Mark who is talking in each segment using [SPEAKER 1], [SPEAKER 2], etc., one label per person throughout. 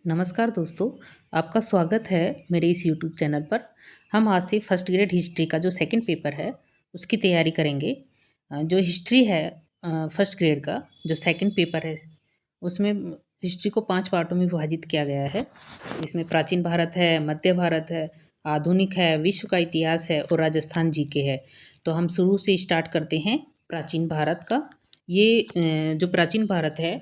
[SPEAKER 1] नमस्कार दोस्तों, आपका स्वागत है मेरे इस यूट्यूब चैनल पर। हम आज से फर्स्ट ग्रेड हिस्ट्री का जो सेकंड पेपर है उसकी तैयारी करेंगे। जो हिस्ट्री है फर्स्ट ग्रेड का जो सेकंड पेपर है उसमें हिस्ट्री को 5 पार्टों में विभाजित किया गया है। इसमें प्राचीन भारत है, मध्य भारत है, आधुनिक है, विश्व का इतिहास है और राजस्थान जीके है। तो हम शुरू से स्टार्ट करते हैं प्राचीन भारत का। ये जो प्राचीन भारत है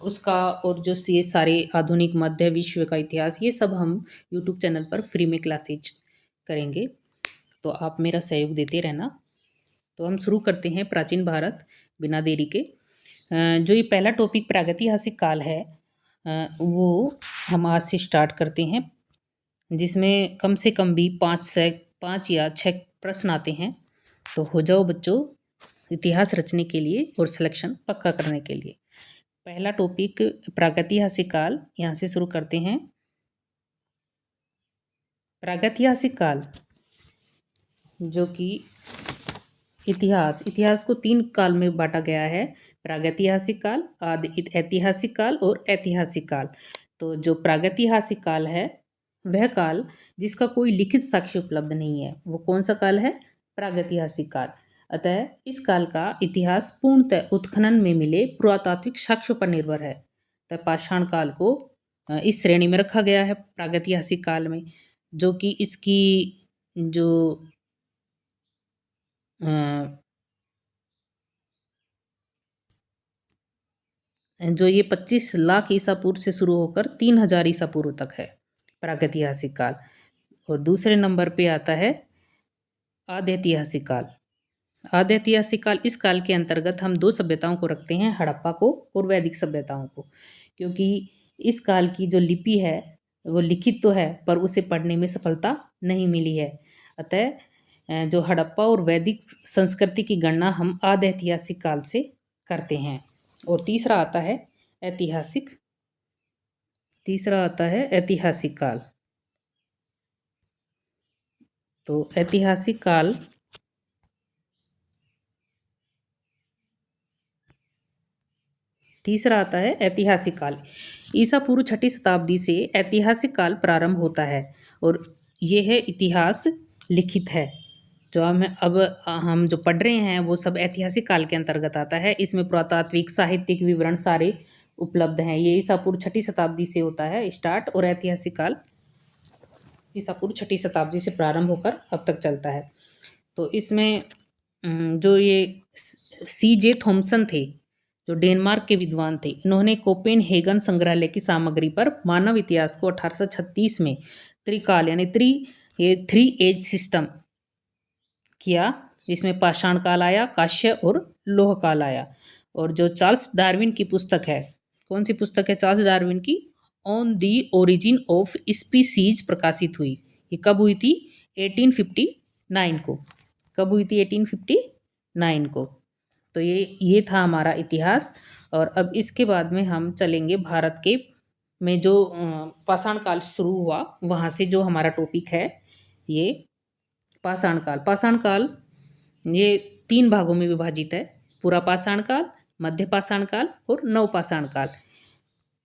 [SPEAKER 1] उसका और जो ये सारे आधुनिक मध्य विश्व का इतिहास ये सब हम यूट्यूब चैनल पर फ्री में क्लासेज करेंगे, तो आप मेरा सहयोग देते रहना। तो हम शुरू करते हैं प्राचीन भारत बिना देरी के। जो ये पहला टॉपिक प्रागैतिहासिक काल है वो हम आज से स्टार्ट करते हैं, जिसमें कम से कम भी 5 या 6 प्रश्न आते हैं। तो हो जाओ बच्चों इतिहास रचने के लिए और सिलेक्शन पक्का करने के लिए। पहला टॉपिक प्रागैतिहासिक काल, यहाँ से शुरू करते हैं। प्रागैतिहासिक काल जो कि इतिहास को 3 काल में बांटा गया है। प्रागैतिहासिक काल, आदि ऐतिहासिक काल और ऐतिहासिक काल। तो जो प्रागैतिहासिक काल है वह काल जिसका कोई लिखित साक्ष्य उपलब्ध नहीं है, वो कौन सा काल है? प्रागैतिहासिक काल। अतः इस काल का इतिहास पूर्णतः उत्खनन में मिले पुरातात्विक साक्ष्यों पर निर्भर है। तो पाषाण काल को इस श्रेणी में रखा गया है प्रागैतिहासिक काल में, जो कि इसकी जो ये 25 लाख ईसा पूर्व से शुरू होकर 3000 ईसा पूर्व तक है प्रागैतिहासिक काल। और दूसरे नंबर पे आता है आद्यैतिहासिक काल। आद्यैतिहासिक काल, इस काल के अंतर्गत हम 2 सभ्यताओं को रखते हैं, हड़प्पा को और वैदिक सभ्यताओं को, क्योंकि इस काल की जो लिपि है वो लिखित तो है पर उसे पढ़ने में सफलता नहीं मिली है। अतः जो हड़प्पा और वैदिक संस्कृति की गणना हम आद्यैतिहासिक काल से करते हैं। और तीसरा आता है ऐतिहासिक काल। तो ऐतिहासिक काल तीसरा आता है ऐतिहासिक काल। ईसा पूर्व 6ठी शताब्दी से ऐतिहासिक काल प्रारंभ होता है और ये है इतिहास लिखित है। जो हम जो पढ़ रहे हैं वो सब ऐतिहासिक काल के अंतर्गत आता है। इसमें पुरातात्विक साहित्यिक विवरण सारे उपलब्ध हैं। ये ईसा पूर्व 6ठी शताब्दी से होता है स्टार्ट, और ऐतिहासिक काल ईसा पूर्व 6ठी शताब्दी से प्रारंभ होकर अब तक चलता है। तो इसमें जो ये C.J. थॉमसन थे, जो डेनमार्क के विद्वान थे, इन्होंने कोपेनहेगन संग्रहालय की सामग्री पर मानव इतिहास को 1836 में त्रिकाल यानी थ्री एज सिस्टम किया। इसमें पाषाण काल आया, कांस्य और लोह काल आया। और जो चार्ल्स डार्विन की पुस्तक है, कौन सी पुस्तक है चार्ल्स डार्विन की? On the origin of species प्रकाशित हुई। ये कब हुई थी? 1859 को। कब हुई थी? 1859 को। तो ये था हमारा इतिहास। और अब इसके बाद में हम चलेंगे भारत के में जो पाषाण काल शुरू हुआ वहाँ से जो हमारा टॉपिक है ये पाषाण काल। पाषाण काल ये 3 भागों में विभाजित है, पूरा पाषाण काल, मध्य पाषाण काल और नव पाषाण काल।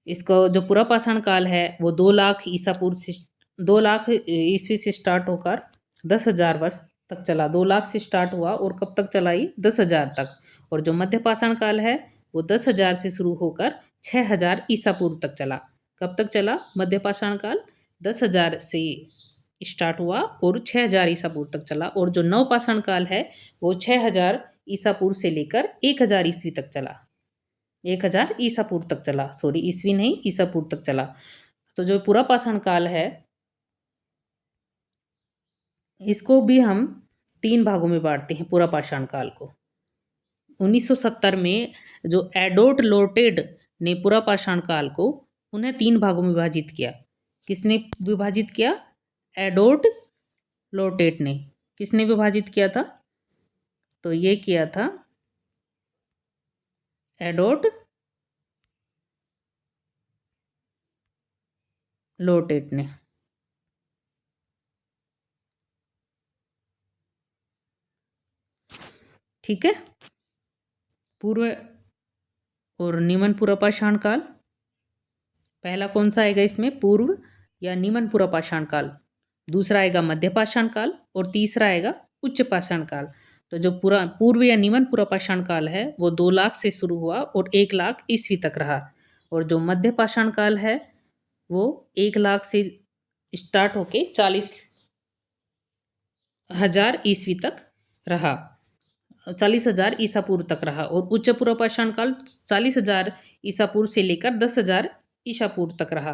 [SPEAKER 1] इसको जो पूरा पाषाण काल है वो 2 लाख ईसा पूर्व से 2 लाख ईस्वी से स्टार्ट होकर 10,000 वर्ष तक चला। 2 लाख से स्टार्ट हुआ और कब तक चला? ये 10,000 तक। और जो मध्य पाषाण काल है वो 10,000 से शुरू होकर 6,000 ईसा पूर्व तक चला। कब तक चला मध्य पाषाण काल? 10,000 से स्टार्ट हुआ और 6,000 ईसा पूर्व तक चला। और जो नव पाषाण काल है वो 6,000 ईसा पूर्व से लेकर 1,000 ईस्वी तक चला। 1,000 ईसा पूर्व तक चला, सॉरी ईस्वी नहीं, ईसा पूर्व तक चला। तो जो पूरा पाषाण काल है इसको भी हम 3 भागों में बांटते हैं पूरा पाषाण काल को। 1970 में जो एडोर्ड लोटेड ने पूरा पाषाण काल को उन्हें 3 भागों में विभाजित किया। किसने विभाजित किया? एडोर्ड लोटेड ने। किसने विभाजित किया था? तो ये किया था एडोर्ड लोटेड ने। ठीक है, पूर्व और निम्न पूरा पाषाण काल पहला कौन सा आएगा इसमें, पूर्व या निम्न पूर्व पाषाण काल, दूसरा आएगा मध्य पाषाण काल और तीसरा आएगा उच्च पाषाण काल। तो जो पूरा पूर्व या निम्न पूर्व पाषाण काल है वो 2 लाख से शुरू हुआ और 1 लाख ईस्वी तक रहा, और जो मध्य पाषाण काल है वो 1 लाख से स्टार्ट होके 40,000 ईस्वी तक रहा, 40,000 ईसा पूर्व तक रहा। और उच्च पूर्व पाषाण काल 40,000 ईसा पूर्व से लेकर 10,000 ईसा पूर्व तक रहा।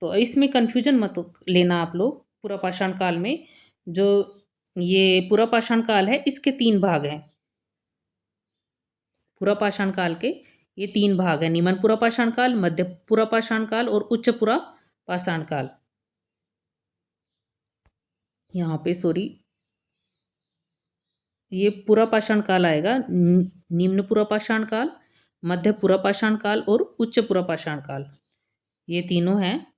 [SPEAKER 1] तो इसमें कन्फ्यूजन मत लेना आप लोग। पूर्व पाषाण काल में जो ये पूर्व पाषाण काल है इसके 3 भाग हैं। पूर्व पाषाण काल के ये 3 भाग हैं, निम्न पूर्व पाषाण काल, मध्य पूर्व पाषाण काल और उच्च पूर्व पाषाण काल। यहाँ पे सॉरी, ये पूर्व पाषाण काल आएगा, निम्न पूर्व पाषाण काल, मध्य पूर्व पाषाण काल और उच्च पूर्व पाषाण काल, ये तीनों हैं।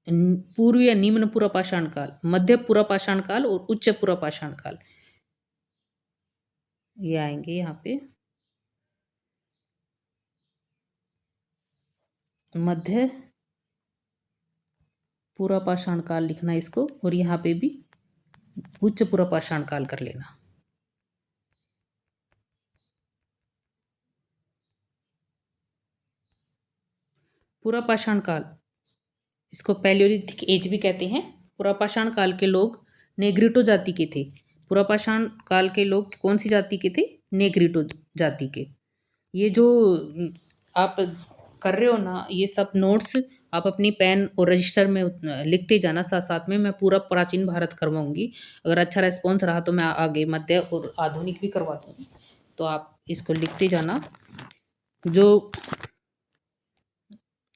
[SPEAKER 1] पूर्व या निम्न पूर्व पाषाण काल, मध्य पूर्व पाषाण काल और उच्च पूर्व पाषाण काल, ये आएंगे यहाँ पे। मध्य पूर्व पाषाण काल लिखना इसको, और यहाँ पे भी उच्च पूर्व पाषाण काल कर लेना। पूर्व पाषाण काल, इसको पैलियोलिथिक एज भी कहते हैं। पूर्व पाषाण काल के लोग नेग्रिटो जाति के थे। पूर्व पाषाण काल के लोग कौन सी जाति के थे, नेग्रिटो जाति के। ये जो आप कर रहे हो ना, ये सब नोट्स आप अपनी पेन और रजिस्टर में लिखते जाना, साथ साथ में मैं पूरा प्राचीन भारत करवाऊंगी। अगर अच्छा रेस्पॉन्स रहा तो मैं आगे मध्य और आधुनिक भी करवा दूंगी, तो आप इसको लिखते जाना। जो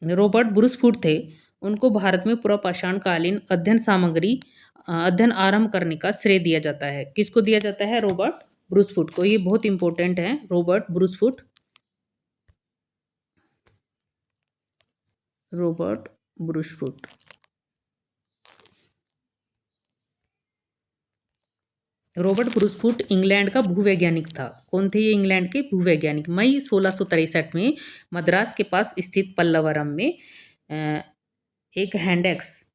[SPEAKER 1] रॉबर्ट ब्रूसफुट थे उनको भारत में पूर्व पाषाण कालीन अध्ययन आरंभ करने का श्रेय दिया जाता है। किसको दिया जाता है, रॉबर्ट ब्रूसफुट को। ये बहुत इंपॉर्टेंट है, Robert Bruce Foote. Robert Bruce Foote Robert Bruce Foote England का भूवैज्ञानिक था। कौन थे ये इंग्लैंड के भूवैज्ञानिक। मई 1663 में मद्रास के पास स्थित पल्लवरम में एक हैंडेक्स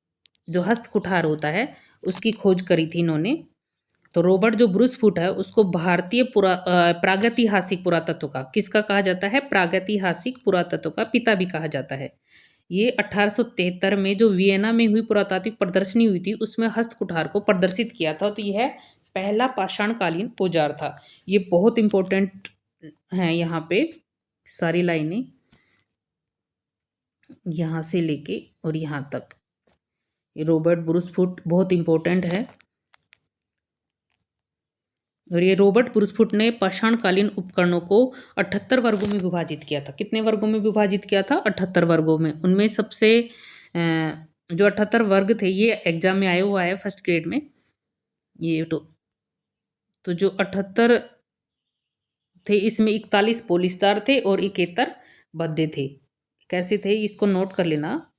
[SPEAKER 1] जो हस्त कुठार होता है उसकी खोज करी थी इन्होंने। तो रॉबर्ट जो ब्रूसफुट है उसको भारतीय प्रागैतिहासिक पुरातत्व का, किसका कहा जाता है, प्रागैतिहासिक पुरातत्व का पिता भी कहा जाता है। ये 1873 में जो वियना में हुई पुरातात्विक प्रदर्शनी हुई थी उसमें हस्त कुठार को प्रदर्शित किया था। तो यह पहला पाषाणकालीन औजार था। ये बहुत इंपॉर्टेंट है, यहाँ पे सारी लाइनें यहाँ से लेके और यहाँ तक, ये रॉबर्ट ब्रूसफुट बहुत इंपॉर्टेंट है। और ये रॉबर्ट ब्रूसफुट ने पाषाणकालीन उपकरणों को 78 वर्गों में विभाजित किया था। कितने वर्गों में विभाजित किया था, 78 वर्गों में। उनमें सबसे जो 78 वर्ग थे ये एग्जाम में आया हुआ है फर्स्ट ग्रेड में। ये तो जो 78 थे इसमें 41 पोलिसदार थे और 71 भद्दे थे। कैसे थे इसको नोट कर लेना,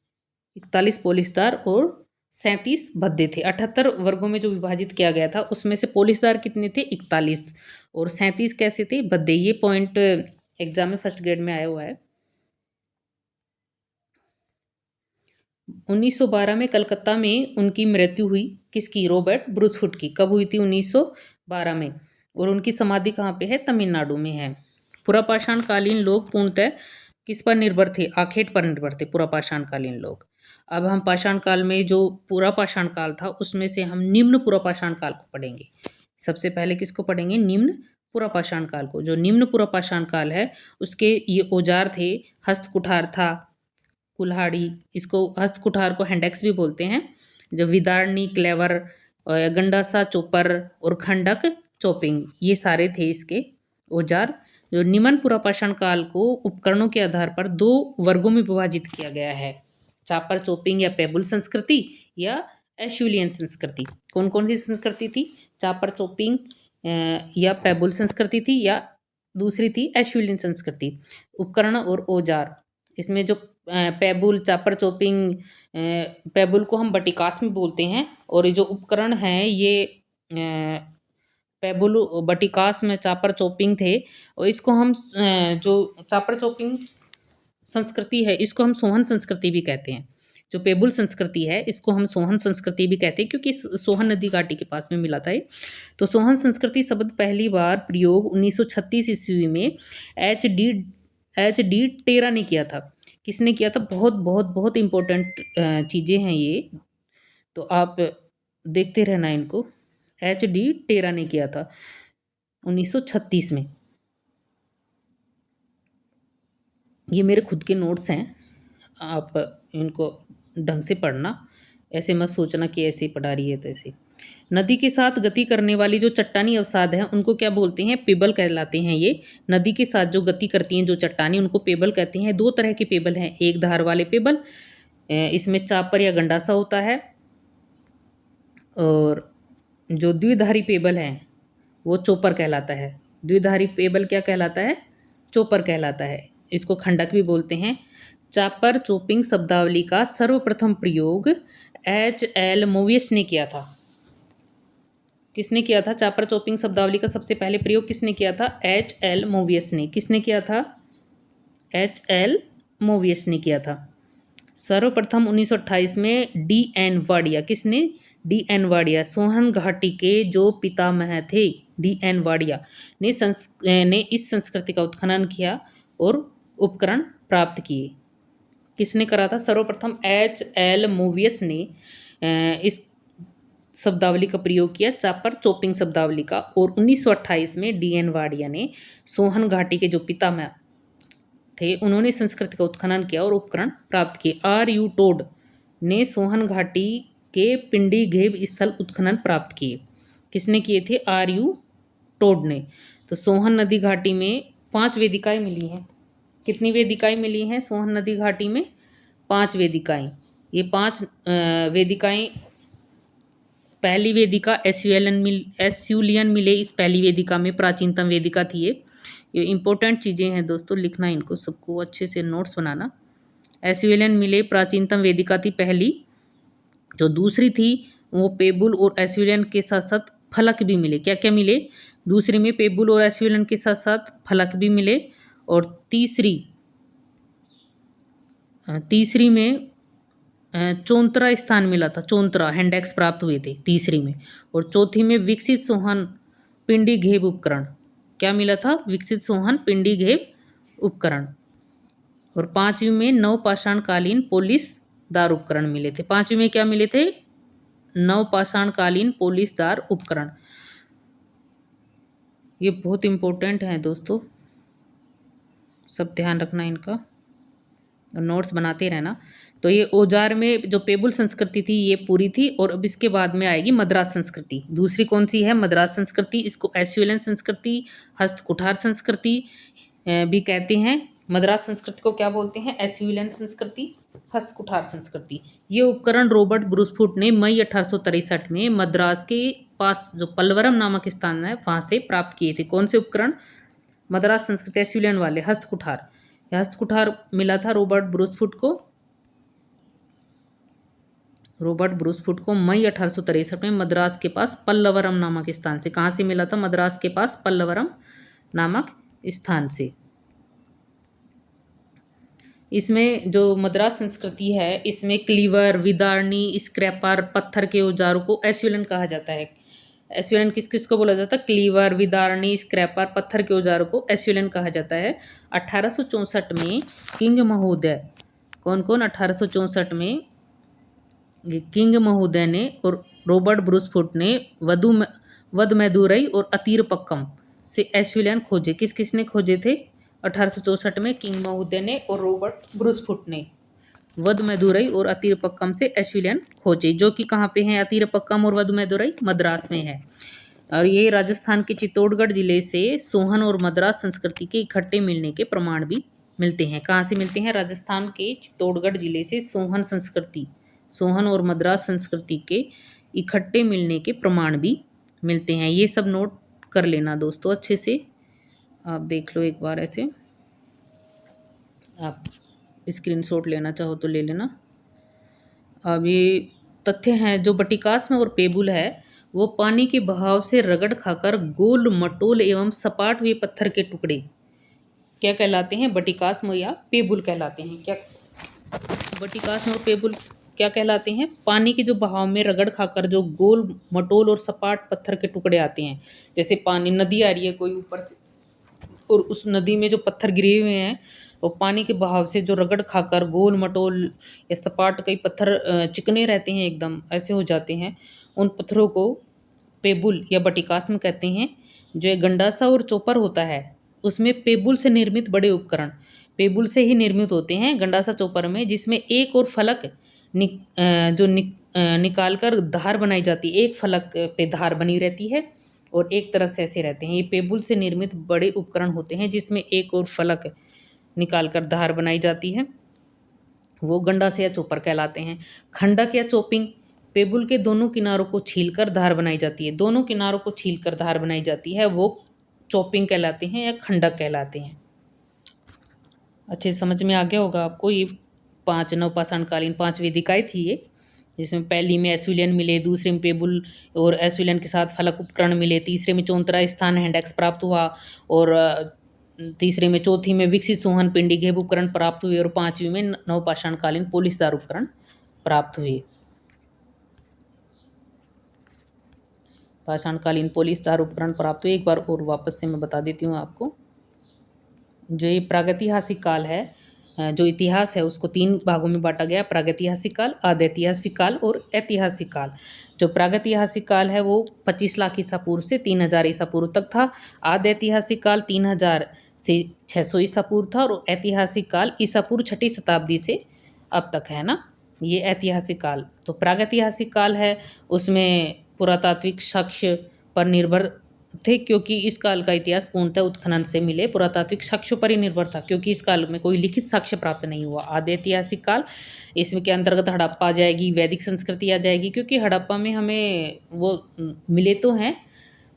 [SPEAKER 1] 41 पोलिसदार और 37 भद्दे थे। 78 वर्गों में जो विभाजित किया गया था उसमें से पोलिसदार कितने थे, 41, और 37 कैसे थे, भद्दे। ये पॉइंट एग्जाम में फर्स्ट ग्रेड में आया हुआ है। 1912 में कलकत्ता में उनकी मृत्यु हुई, किसकी, रॉबर्ट ब्रूसफुट की। कब हुई थी, 1912 में। और उनकी समाधि कहाँ पे है, तमिलनाडु में है। पुरापाषाणकालीन लोग पूर्णतः किस पर निर्भर थे, आखेट पर निर्भर थे पुरापाषाणकालीन लोग। अब हम पाषाण काल में जो पुरापाषाण काल था उसमें से हम निम्न पुरापाषाण काल को पढ़ेंगे। सबसे पहले किसको पढ़ेंगे, निम्न पुरापाषाण काल को। जो निम्न पुरापाषाण काल है उसके ये औजार थे, हस्त कुठार था, कुल्हाड़ी, इसको हस्त कुठार को हैंडेक्स भी बोलते हैं, जो विदारणी, क्लेवर, गंडासा चोपर और खंडक चोपिंग, ये सारे थे इसके औजार। जो निम्न पुरापाषाण काल को उपकरणों के आधार पर 2 वर्गों में विभाजित किया गया है, चापर चोपिंग या पेबुल संस्कृति या एशुलियन संस्कृति। कौन कौन सी संस्कृति थी, चापर चोपिंग या पेबुल संस्कृति थी, या दूसरी थी एशुलियन संस्कृति। उपकरण और औजार, इसमें जो पेबुल, चापर चोपिंग, पेबुल को हम बटिकास में बोलते हैं, और ये जो उपकरण हैं ये पेबुल बटिकास में चापर चोपिंग थे। और इसको हम जो चापर चोपिंग संस्कृति है, इसको हम सोहन संस्कृति भी कहते हैं। जो पेबुल संस्कृति है इसको हम सोहन संस्कृति भी कहते हैं, क्योंकि सोहन नदी घाटी के पास में मिला था ये। तो सोहन संस्कृति शब्द पहली बार प्रयोग 1936 ईस्वी में एच डी टेरा ने किया था। किसने किया था? बहुत बहुत बहुत इंपॉर्टेंट चीज़ें हैं ये, तो आप देखते रहना इनको। एच डी टेरा ने किया था 1936 में। ये मेरे खुद के नोट्स हैं, आप इनको ढंग से पढ़ना, ऐसे मत सोचना कि ऐसे ही पढ़ा रही है तो ऐसे। नदी के साथ गति करने वाली जो चट्टानी अवसाद हैं उनको क्या बोलते हैं? पेबल कहलाते हैं ये। नदी के साथ जो गति करती हैं जो चट्टानी, उनको पेबल कहते हैं। दो तरह के पेबल हैं, एक धार वाले पेबल, इसमें चापर या गंडासा होता है, और जो द्विधारी पेबल हैं वो चोपर कहलाता है। द्विधारी पेबल क्या कहलाता है? चोपर कहलाता है। इसको खंडक भी बोलते हैं। चापर चोपिंग शब्दावली का सर्वप्रथम प्रयोग एच.एल. मोवियस ने किया था। किसने किया था? चापर चोपिंग शब्दावली का सबसे पहले प्रयोग किसने किया था? एच.एल. मोवियस ने। किसने किया था? एच.एल. मोवियस ने किया था। सर्वप्रथम 1928 में डी.एन. वाडिया। किसने? डी.एन. वाडिया, सोहन घाटी के जो पितामह थे, डी.एन. वाडिया ने इस संस्कृति का उत्खनन किया और उपकरण प्राप्त किए। किसने करा था? सर्वप्रथम एच.एल. मोवियस ने इस शब्दावली का प्रयोग किया, चापर चोपिंग शब्दावली का, और 1928 में डी.एन. वाडिया ने सोहन घाटी के जो पितामह थे उन्होंने संस्कृति का उत्खनन किया और उपकरण प्राप्त किए। आर.यू. टोड ने सोहन घाटी के पिंडी घेब स्थल उत्खनन प्राप्त किए। किसने किए थे? आर.यू. टोड ने। तो सोहन नदी घाटी में 5 वेदिकाएं मिली हैं। कितनी वेदिकाएं मिली हैं सोहन नदी घाटी में? 5 वेदिकाएं। ये 5 वेदिकाएं, पहली वेदिका एस्यूलियन मिले इस पहली वेदिका में, प्राचीनतम वेदिका थी ये इंपॉर्टेंट चीज़ें हैं दोस्तों, लिखना इनको सबको, अच्छे से नोट्स बनाना। एस्यूलियन मिले प्राचीनतम वेदिका थी पहली। जो दूसरी थी वो पेबुल और एस्यूलियन के साथ साथ फलक भी मिले। क्या क्या मिले? दूसरी में पेबुल और एस्यूलियन के साथ साथ फलक भी मिले, और तीसरी में चौंतरा स्थान मिला था। चौंतरा हैंडेक्स प्राप्त हुए थे तीसरी में। और चौथी में विकसित सोहन पिंडी घेब उपकरण। क्या मिला था? विकसित सोहन पिंडी घेब उपकरण। और 5वीं में नवपाषाणकालीन पोलिसदार उपकरण मिले थे। 5वीं में क्या मिले थे? नवपाषाणकालीन पोलिसदार उपकरण। ये बहुत इंपॉर्टेंट है दोस्तों, सब ध्यान रखना इनका, नोट्स बनाते रहना। तो ये औजार में जो पेबुल संस्कृति थी ये पूरी थी, और अब इसके बाद में आएगी मद्रास संस्कृति। दूसरी कौन सी है? मद्रास संस्कृति। इसको एस्यूलियन संस्कृति, हस्तकुठार संस्कृति भी कहते हैं। मद्रास संस्कृति को क्या बोलते हैं? एस्यूलियन संस्कृति, हस्तकुठार संस्कृति। ये उपकरण रॉबर्ट ब्रूसफुट ने मई 1863 में मद्रास के पास जो पल्लवरम नामक स्थान है वहाँ से प्राप्त किए थे। कौन से उपकरण? मद्रास संस्कृति एस्यूलियन वाले, हस्तकुठार। हस्तकुठार मिला था रॉबर्ट ब्रूसफुट को मई 1863 में मद्रास के पास पल्लवरम नामक स्थान से। कहाँ से मिला था? मद्रास के पास पल्लवरम नामक स्थान से। इसमें जो मद्रास संस्कृति है इसमें क्लीवर, विदारणी, स्क्रैपर, पत्थर के औजारों को एस्यूलियन कहा जाता है। एस्यूलियन किस किस को बोला जाता है? क्लीवर, विदारणी, स्क्रैपर, पत्थर के औजारों को एस्यूलियन कहा जाता है। 1864 में किंग महोदय, कौन कौन? 1864 में किंग महोदय ने और रॉबर्ट ब्रूसफुट ने वदमैदुरई और अतीरपक्कम से एस्यूलियन खोजे। किस किस ने खोजे थे? 1864 में किंग महोदय ने और रॉबर्ट ब्रूसफुट ने वदमैदुरई और अतीरपक्कम से एस्यूलियन खोजे, जो कि कहाँ पे हैं? अतीरपक्कम और वदमैदुरई मद्रास में है। और ये राजस्थान के चित्तौड़गढ़ जिले से सोहन और मद्रास संस्कृति के इकट्ठे मिलने के प्रमाण भी मिलते हैं। कहाँ से मिलते हैं? राजस्थान के चित्तौड़गढ़ जिले से सोहन और मद्रास संस्कृति के इकट्ठे मिलने के प्रमाण भी मिलते हैं। ये सब नोट कर लेना दोस्तों अच्छे से, आप देख लो एक बार ऐसे, आप स्क्रीनशॉट लेना चाहो तो ले लेना। अब ये तथ्य हैं जो बटिकास में और पेबुल है वो पानी के बहाव से रगड़ खाकर गोल, मटोल एवं सपाट हुए पत्थर के टुकड़े क्या कहलाते हैं? बटिकास्म या पेबुल कहलाते हैं। क्या बटिकास्म और पेबुल क्या कहलाते हैं? पानी के जो बहाव में रगड़ खाकर जो गोल मटोल और सपाट पत्थर के टुकड़े आते हैं। जैसे पानी नदी आ रही है कोई ऊपर से, और उस नदी में जो पत्थर गिरे हुए हैं वो पानी के बहाव से जो रगड़ खाकर गोल मटोल या सपाट, कई पत्थर चिकने रहते हैं एकदम ऐसे हो जाते हैं, उन पत्थरों को पेबुल या बटिकास्म कहते हैं। जो एक गंडासा और चोपर होता है उसमें पेबुल से निर्मित बड़े उपकरण पेबुल से ही निर्मित होते हैं गंडासा चोपर में, जिसमें एक और फलक निकाल कर धार बनाई जाती है। एक फलक पे धार बनी रहती है और एक तरफ से ऐसे रहते हैं। ये पेबुल से निर्मित बड़े उपकरण होते हैं जिसमें एक और फलक निकाल कर धार बनाई जाती है, वो गंडासा या चोपर कहलाते हैं। खंडक या चोपिंग, पेबुल के दोनों किनारों को छीलकर धार बनाई जाती है। दोनों किनारों को छीलकर धार बनाई जाती है, वो चोपिंग कहलाते हैं या खंडक कहलाते हैं। अच्छे समझ में आ गया होगा आपको। ये 5 नवपाषाणकालीन 5 वेदिकाएँ थी ये, जिसमें पहली में एस्विलियन मिले, दूसरे में पेबुल और एस्विलियन के साथ फलक उपकरण मिले, तीसरे में 34वां स्थान हैंडेक्स प्राप्त हुआ, और तीसरे में, चौथी में विकसित सोहन पिंडी घेब उपकरण प्राप्त हुए, और 5वीं में नवपाषाणकालीन पोलिसदार उपकरण प्राप्त हुए। पाषाणकालीन पोलिसदार उपकरण प्राप्त हुए। एक बार और वापस से मैं बता देती हूँ आपको। जो ये प्रागैतिहासिक काल है, जो इतिहास है उसको 3 भागों में बांटा गया: प्रागैतिहासिक काल, आदैतिहासिक काल और ऐतिहासिक काल। जो प्रागैतिहासिक काल है वो 25 लाख ईसा पूर्व से 3000 ईसा पूर्व तक था। आदैतिहासिक काल 3000 से 600 ईसा पूर्व था, और ऐतिहासिक काल ईसा पूर्व 6ठी शताब्दी से अब तक है ना, ये ऐतिहासिक काल। तो प्रागैतिहासिक काल है उसमें पुरातात्विक साक्ष्य पर निर्भर थे, क्योंकि इस काल का इतिहास पूर्णतः उत्खनन से मिले पुरातात्विक साक्ष्यों पर ही निर्भर था, क्योंकि इस काल में कोई लिखित साक्ष्य प्राप्त नहीं हुआ। आदि ऐतिहासिक काल, इसमें के अंतर्गत हड़प्पा आ जाएगी, वैदिक संस्कृति आ जाएगी, क्योंकि हड़प्पा में हमें वो मिले तो हैं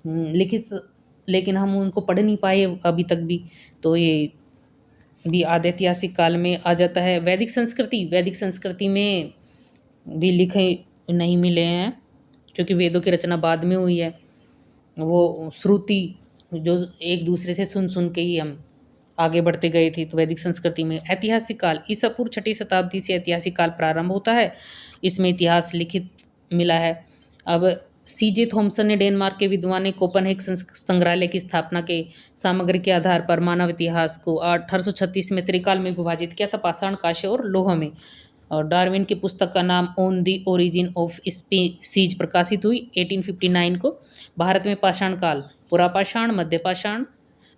[SPEAKER 1] लिखित, लेकिन हम उनको पढ़ नहीं पाए अभी तक भी, तो ये भी आदि ऐतिहासिक काल में आ जाता है। वैदिक संस्कृति में भी लिखे नहीं मिले हैं, क्योंकि वेदों की रचना बाद में हुई है। वो श्रुति जो एक दूसरे से सुन सुन के ही हम आगे बढ़ते गए थे, तो वैदिक संस्कृति में। ऐतिहासिक काल, ईसा पूर्व 6ठी शताब्दी से ऐतिहासिक काल प्रारंभ होता है। इसमें इतिहास लिखित मिला है। अब सीजे थॉमसन ने, डेनमार्क के विद्वान ने, कोपनहेग संग्रहालय की स्थापना के सामग्री के आधार पर मानव इतिहास को 1836 में त्रिकाल में विभाजित किया था: पाषाण, कांस्य और लोह में। और डार्विन की पुस्तक का नाम on the origin of species प्रकाशित हुई 1859 को। भारत में पाषाण काल पुरापाषाण, मध्यपाषाण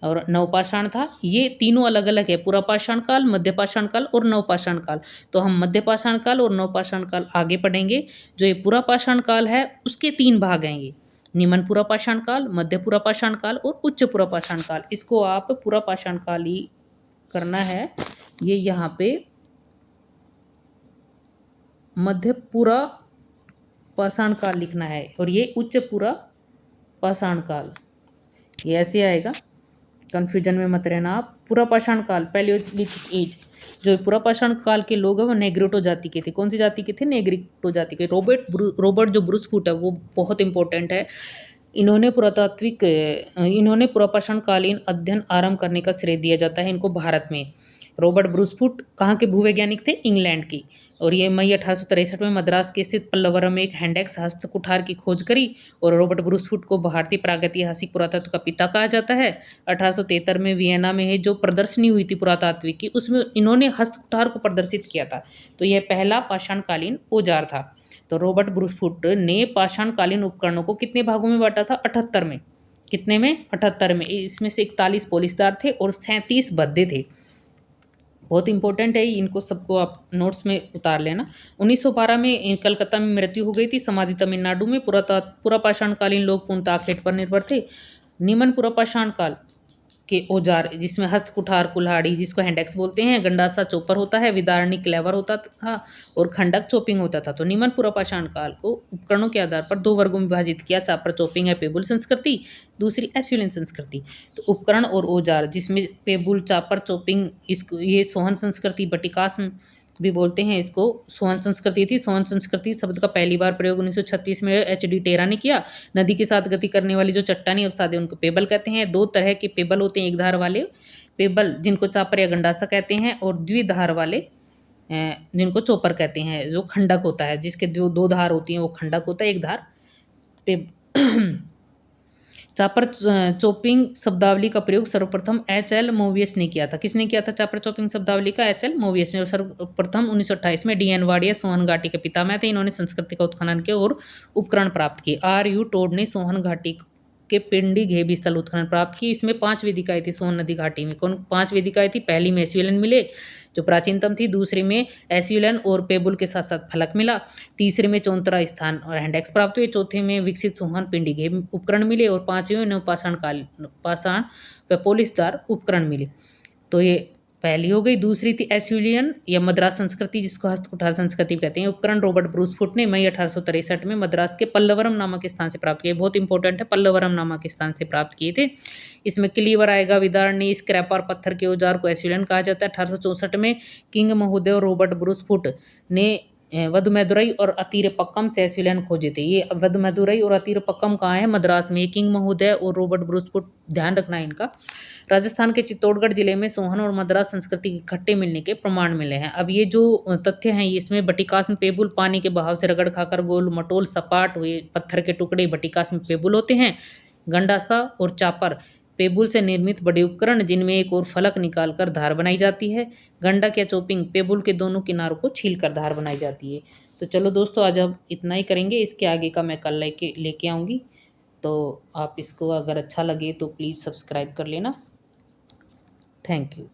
[SPEAKER 1] और नवपाषाण था। ये तीनों अलग अलग है, पुरापाषाण काल, मध्यपाषाण काल और नवपाषाण काल। तो हम मध्यपाषाण काल और नवपाषाण काल आगे पढ़ेंगे। जो ये पुरापाषाण काल है उसके 3 भाग हैं, ये निम्न पुरापाषाण काल, मध्य पुरापाषाण काल और उच्च पुरापाषाण काल। इसको आप पुरापाषाण काल ही करना है। ये यहाँ पे मध्य पूरा पाषाण काल लिखना है, और ये उच्च पूरा पाषाण काल, ये ऐसे आएगा, कन्फ्यूजन में मत रहना आप। पूरा पाषाण काल, पैलियोलिथिक एज। जो पूरा पाषाण काल के लोग हैं वो नेग्रिटो जाति के थे। कौन सी जाति के थे? नेग्रिटो जाति के। रॉबर्ट जो ब्रूसफुट है वो बहुत इंपॉर्टेंट है। इन्होंने पुरापाषाण कालीन अध्ययन आरंभ करने का श्रेय दिया जाता है इनको भारत में। रॉबर्ट ब्रूसफुट कहाँ के भूवैज्ञानिक थे? इंग्लैंड की। और ये मई 1863 में मद्रास के स्थित पल्लवरम में एक हैंडेक्स हस्त कुठार की खोज करी, और रॉबर्ट ब्रूसफुट को भारतीय प्रागैतिहासिक पुरातत्व का पिता कहा जाता है। 1873 में वियना में जो प्रदर्शनी हुई थी पुरातात्विक की, उसमें इन्होंने हस्त कुठार को प्रदर्शित किया था। तो यह पहला पाषाणकालीन औजार था। तो रॉबर्ट ब्रूसफुट ने पाषाणकालीन उपकरणों को कितने भागों में बांटा था? 78 में। कितने में? 78 में। इसमें से 41 पोलिसदार थे और 37 भद्दे थे। बहुत इंपॉर्टेंट है, इनको सबको आप नोट्स में उतार लेना। 1912 में कलकत्ता में मृत्यु हो गई थी, समाधि तमिलनाडु में। पुरापाषाणकालीन लोग पूर्णतः आखेट पर निर्भर थे। निम्न पुरापाषाण काल के औजार, जिसमें हस्त कुठार, कुल्हाड़ी जिसको हैंडेक्स बोलते हैं, गंडासा चोपर होता है, विदारणी क्लेवर होता था, और खंडक चोपिंग होता था। तो निम्न पुरापाषाण काल को उपकरणों के आधार पर 2 वर्गों में विभाजित किया: चापर चोपिंग है पेबुल संस्कृति, दूसरी एस्विलियन संस्कृति। तो उपकरण और औजार, जिसमें पेबुल, चापर, चोपिंग, इसको ये सोहन संस्कृति, बटिकास भी बोलते हैं इसको, सोहन संस्कृति थी। सोहन संस्कृति शब्द का पहली बार प्रयोग 1936 में एच.डी. टेरा ने किया। नदी के साथ गति करने वाली जो चट्टानी अवसाद है उनको पेबल कहते हैं। 2 तरह के पेबल होते हैं, एक धार वाले पेबल जिनको चापर या गंडासा कहते हैं, और द्विधार वाले जिनको चोपर कहते हैं, जो खंडक होता है, जिसके जो दो धार होती हैं वो खंडक होता है, एक धार पे चापर चोपिंग शब्दावली का प्रयोग सर्वप्रथम एच.एल. मोवियस ने किया था। किसने किया था चापर चोपिंग शब्दावली का? एच.एल. मोवियस ने। और सर्वप्रथम 1928 में डी.एन. वाडिया सोहन घाटी के पितामह थे। इन्होंने संस्कृति का उत्खनन किया और उपकरण प्राप्त किए। R.U. टोड ने सोहन घाटी के पिंडी घेबी स्थल उत्खनन प्राप्त की। इसमें 5 वेदिकाएं थी सोहन नदी घाटी में। कौन 5 वेदिकाएं थी? पहली में एस्युलन मिले जो प्राचीनतम थी, दूसरी में एस्युलन और पेबुल के साथ साथ फलक मिला, तीसरे में चौंतरा स्थान और हैंडेक्स प्राप्त हुए, चौथे में विकसित सोहन पिंडी घेब उपकरण मिले, और पांचवें में पाषाण व पोलिसदार उपकरण मिले। तो ये पहली हो गई। दूसरी थी एस्युलियन या मद्रास संस्कृति, जिसको हस्तकुठार संस्कृति कहते हैं। उपकरण रॉबर्ट ब्रूस फुट ने मई 1863 में मद्रास के पल्लवरम नामक स्थान से प्राप्त किए। बहुत इंपॉर्टेंट है, पल्लवरम नामक स्थान से प्राप्त किए थे। इसमें क्लीवर आएगा, विदारणी, स्क्रैप और पत्थर के औजार को एस्युलियन कहा जाता है। 1864 में किंग महोदय और रॉबर्ट ब्रूस फुट ने वदमदुरई और अतीरपक्कम से एस्युलियन खोजे थे। ये वदमदुरई और अतीरपक्कम कहाँ है? मद्रास में। किंग महोदय और रॉबर्ट ब्रूस फुट, ध्यान रखना है इनका। राजस्थान के चित्तौड़गढ़ जिले में सोहन और मद्रास संस्कृति के इकट्ठे मिलने के प्रमाण मिले हैं। अब ये जो तथ्य हैं, इसमें बटिकास में पेबुल पानी के बहाव से रगड़ खाकर गोल मटोल सपाट हुए पत्थर के टुकड़े बटिकास में पेबुल होते हैं। गंडासा और चापर पेबुल से निर्मित बड़े उपकरण, जिनमें एक और फलक निकालकर धार बनाई जाती है। गंडक या चोपिंग पेबुल के दोनों किनारों को छीलकर धार बनाई जाती है। तो चलो दोस्तों, आज हम इतना ही करेंगे। इसके आगे का मैं कल लेके आऊँगी। तो आप इसको अगर अच्छा लगे तो प्लीज़ सब्सक्राइब कर लेना। Thank you.